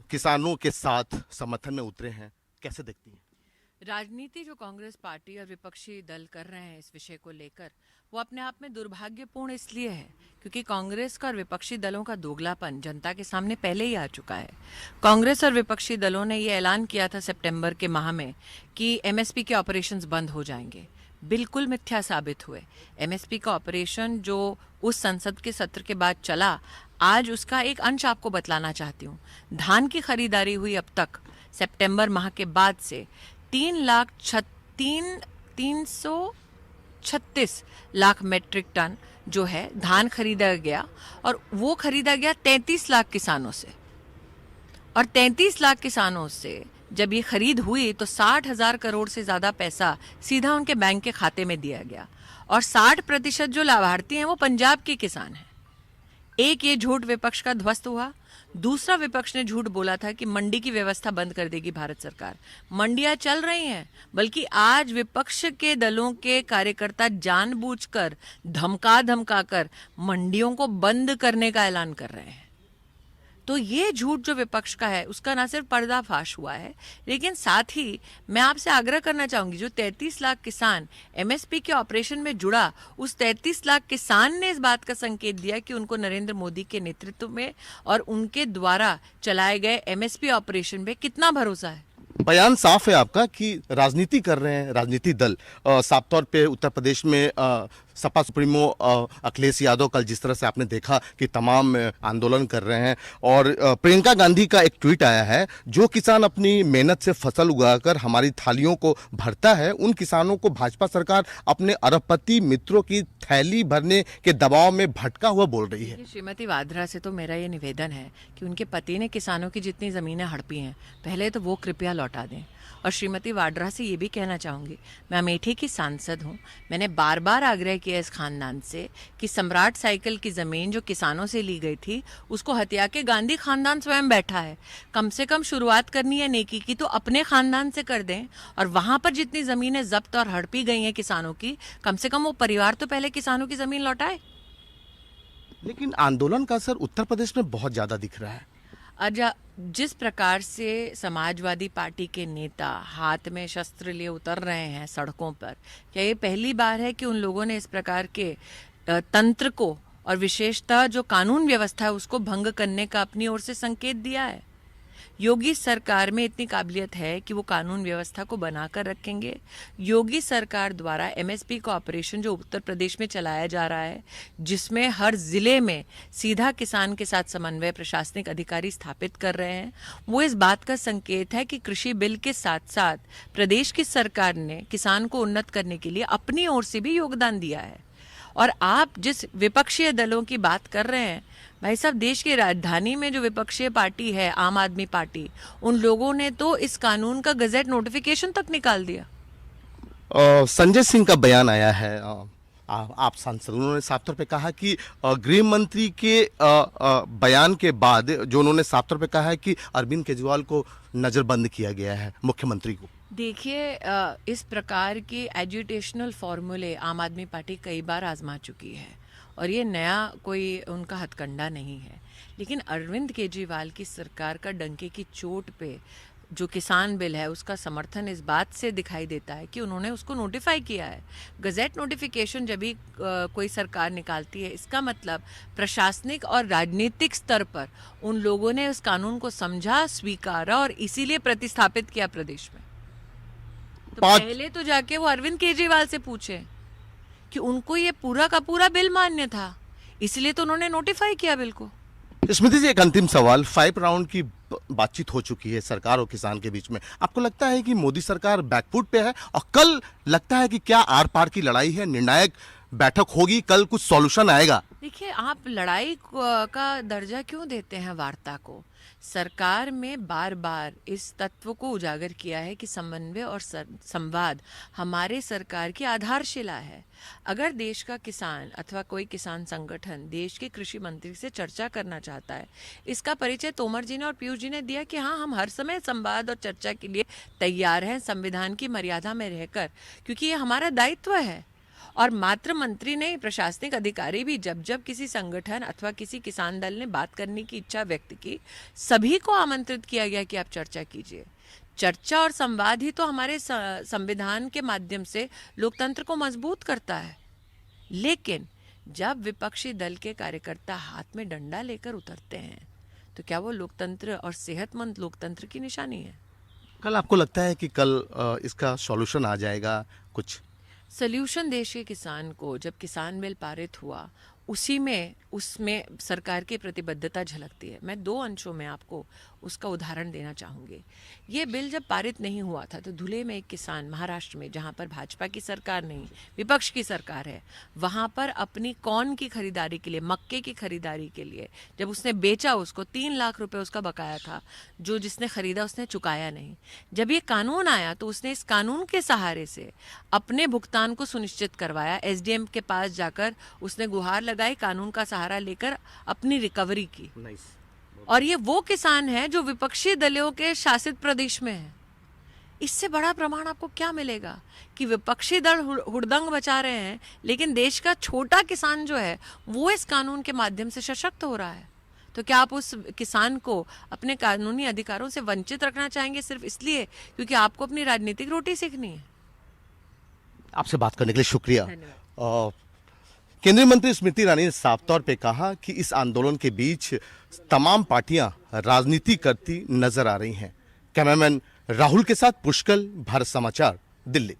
किसानों के साथ समर्थन में उतरे हैं, कैसे देखती हैं? राजनीति जो कांग्रेस पार्टी और विपक्षी दल कर रहे हैं इस विषय को लेकर, वो अपने आप में दुर्भाग्यपूर्ण इसलिए है क्योंकि कांग्रेस का और विपक्षी दलों का दोगलापन जनता के सामने पहले ही आ चुका है। कांग्रेस और विपक्षी दलों ने ये ऐलान किया था सितंबर के माह में कि एमएसपी के ऑपरेशंस बंद हो जाएंगे। बिल्कुल मिथ्या साबित हुए। एमएसपी का ऑपरेशन जो उस संसद के सत्र के बाद चला, आज उसका एक अंश आपको बतलाना चाहती हूँ। धान की खरीदारी हुई अब तक सितंबर माह के बाद से 336 लाख मेट्रिक टन जो है धान खरीदा गया, और वो खरीदा गया 33 लाख किसानों से। और 33 लाख किसानों से जब ये खरीद हुई तो 60,000 करोड़ से ज्यादा पैसा सीधा उनके बैंक के खाते में दिया गया, और 60% जो लाभार्थी हैं वो पंजाब के किसान हैं। एक ये झूठ विपक्ष का ध्वस्त हुआ। दूसरा, विपक्ष ने झूठ बोला था कि मंडी की व्यवस्था बंद कर देगी भारत सरकार। मंडियां चल रही हैं, बल्कि आज विपक्ष के दलों के कार्यकर्ता जानबूझकर धमका धमका कर मंडियों को बंद करने का ऐलान कर रहे हैं। तो ये झूठ जो विपक्ष का है उसका ना सिर्फ पर्दाफाश हुआ है, लेकिन साथ ही मैं आपसे आग्रह करना चाहूंगी, जो 33 लाख किसान एमएसपी के ऑपरेशन में जुड़ा, उस 33 लाख किसान ने इस बात का संकेत दिया कि उनको नरेंद्र मोदी के नेतृत्व में और उनके द्वारा चलाए गए एमएसपी ऑपरेशन में कितना भरोसा है। बयान साफ है आपका कि राजनीति कर रहे हैं राजनीति दल। साफ तौर पे उत्तर प्रदेश में सपा सुप्रीमो अखिलेश यादव कल जिस तरह से आपने देखा कि तमाम आंदोलन कर रहे हैं, और प्रियंका गांधी का एक ट्वीट आया है, जो किसान अपनी मेहनत से फसल उगाकर हमारी थालियों को भरता है, उन किसानों को भाजपा सरकार अपने अरबपति मित्रों की थैली भरने के दबाव में भटका हुआ बोल रही है। श्रीमती वाड्रा से तो मेरा ये निवेदन है कि उनके पति ने किसानों की जितनी जमीनें हड़पी हैं, पहले तो वो कृपया लौटा दें। और श्रीमती वाड्रा से ये भी कहना चाहूँगी, मैं अमेठी की सांसद हूँ, मैंने बार बार आग्रह किया इस खानदान से कि सम्राट साइकिल की ज़मीन जो किसानों से ली गई थी उसको हत्या के गांधी खानदान स्वयं बैठा है। कम से कम शुरुआत करनी है नेकी की तो अपने खानदान से कर दें, और वहाँ पर जितनी ज़मीनें जब्त और हड़पी गई हैं किसानों की, कम से कम वो परिवार तो पहले किसानों की ज़मीन लौटाए। लेकिन आंदोलन का असर उत्तर प्रदेश में बहुत ज़्यादा दिख रहा है। जिस प्रकार से समाजवादी पार्टी के नेता हाथ में शस्त्र लिए उतर रहे हैं सड़कों पर, क्या ये पहली बार है कि उन लोगों ने इस प्रकार के तंत्र को और विशेषतः जो कानून व्यवस्था है उसको भंग करने का अपनी ओर से संकेत दिया है? योगी सरकार में इतनी काबिलियत है कि वो कानून व्यवस्था को बनाकर रखेंगे। योगी सरकार द्वारा एमएसपी का ऑपरेशन जो उत्तर प्रदेश में चलाया जा रहा है, जिसमें हर जिले में सीधा किसान के साथ समन्वय प्रशासनिक अधिकारी स्थापित कर रहे हैं, वो इस बात का संकेत है कि कृषि बिल के साथ साथ प्रदेश की सरकार ने किसान को उन्नत करने के लिए अपनी ओर से भी योगदान दिया है। और आप जिस विपक्षीय दलों की बात कर रहे हैं, भाई साहब, देश की राजधानी में जो विपक्षीय पार्टी है आम आदमी पार्टी, उन लोगों ने तो इस कानून का गजट नोटिफिकेशन तक निकाल दिया। संजय सिंह का बयान आया है, आप सांसद, उन्होंने साफ तौर पे कहा कि गृह मंत्री के बयान के बाद जो उन्होंने साफ तौर पे कहा है कि अरविंद केजरीवाल को नजरबंद किया गया है, मुख्यमंत्री को। देखिए, इस प्रकार के एजुटेशनल फॉर्मूले आम आदमी पार्टी कई बार आजमा चुकी है और ये नया कोई उनका हथकंडा नहीं है। लेकिन अरविंद केजरीवाल की सरकार का डंके की चोट पे जो किसान बिल है उसका समर्थन इस बात से दिखाई देता है कि उन्होंने उसको नोटिफाई किया है। गजट नोटिफिकेशन जब भी कोई सरकार निकालती है, इसका मतलब प्रशासनिक और राजनीतिक स्तर पर उन लोगों ने उस कानून को समझा, स्वीकारा और इसीलिए प्रतिस्थापित किया प्रदेश में। तो पहले तो जाके वो अरविंद केजरीवाल से पूछे कि उनको ये पूरा का पूरा बिल मान्य था, इसलिए तो उन्होंने नोटिफाई किया बिल को। स्मृति जी, एक अंतिम सवाल, 5 राउंड की बातचीत हो चुकी है सरकार और किसान के बीच में, आपको लगता है कि मोदी सरकार बैकफुट पे है और कल लगता है कि क्या आर पार की लड़ाई है, निर्णायक बैठक होगी, कल कुछ सॉल्यूशन आएगा? देखिए, आप लड़ाई का दर्जा क्यों देते हैं वार्ता को? सरकार में बार बार इस तत्व को उजागर किया है कि समन्वय और संवाद हमारे सरकार की आधारशिला है। अगर देश का किसान अथवा कोई किसान संगठन देश के कृषि मंत्री से चर्चा करना चाहता है, इसका परिचय तोमर जी ने और पीयूष जी ने दिया कि हाँ, हम हर समय संवाद और चर्चा के लिए तैयार हैं, संविधान की मर्यादा में रहकर, क्योंकि ये हमारा दायित्व है। और मात्र मंत्री नहीं, प्रशासनिक अधिकारी भी जब जब किसी संगठन अथवा किसी किसान दल ने बात करने की इच्छा व्यक्त की, सभी को आमंत्रित किया गया कि आप चर्चा कीजिए। चर्चा और संवाद ही तो हमारे संविधान के माध्यम से लोकतंत्र को मजबूत करता है। लेकिन जब विपक्षी दल के कार्यकर्ता हाथ में डंडा लेकर उतरते हैं, तो क्या वो लोकतंत्र और सेहतमंद लोकतंत्र की निशानी है? कल आपको लगता है कि कल इसका सॉल्यूशन आ जाएगा कुछ? सल्यूशन देश के किसान को, जब किसान बिल पारित हुआ, उसमें सरकार की प्रतिबद्धता झलकती है। मैं 2 अंशों में आपको उसका उदाहरण देना चाहूँगी। ये बिल जब पारित नहीं हुआ था तो धुले में एक किसान महाराष्ट्र में, जहाँ पर भाजपा की सरकार नहीं विपक्ष की सरकार है, वहाँ पर अपनी कॉर्न की खरीदारी के लिए, मक्के की खरीदारी के लिए जब उसने बेचा, उसको 3 लाख रुपए उसका बकाया था, जो जिसने खरीदा उसने चुकाया नहीं। जब ये कानून आया तो उसने इस कानून के सहारे से अपने भुगतान को सुनिश्चित करवाया। एसडीएम के पास जाकर उसने गुहार लगाई, कानून का सहारा लेकर अपनी रिकवरी की। और ये वो किसान है जो विपक्षी दलों के शासित प्रदेश में है। इससे बड़ा प्रमाण आपको क्या मिलेगा कि विपक्षी दल हुड़दंग बचा रहे हैं, लेकिन देश का छोटा किसान जो है वो इस कानून के माध्यम से सशक्त हो रहा है। तो क्या आप उस किसान को अपने कानूनी अधिकारों से वंचित रखना चाहेंगे सिर्फ इसलिए क्योंकि आपको अपनी राजनीतिक रोटी सेकनी है? आपसे बात करने के लिए शुक्रिया। धन्यवाद। केंद्रीय मंत्री स्मृति ईरानी ने साफ तौर पे कहा कि इस आंदोलन के बीच तमाम पार्टियां राजनीति करती नजर आ रही हैं। कैमरामैन राहुल के साथ पुष्कल, भारत समाचार, दिल्ली।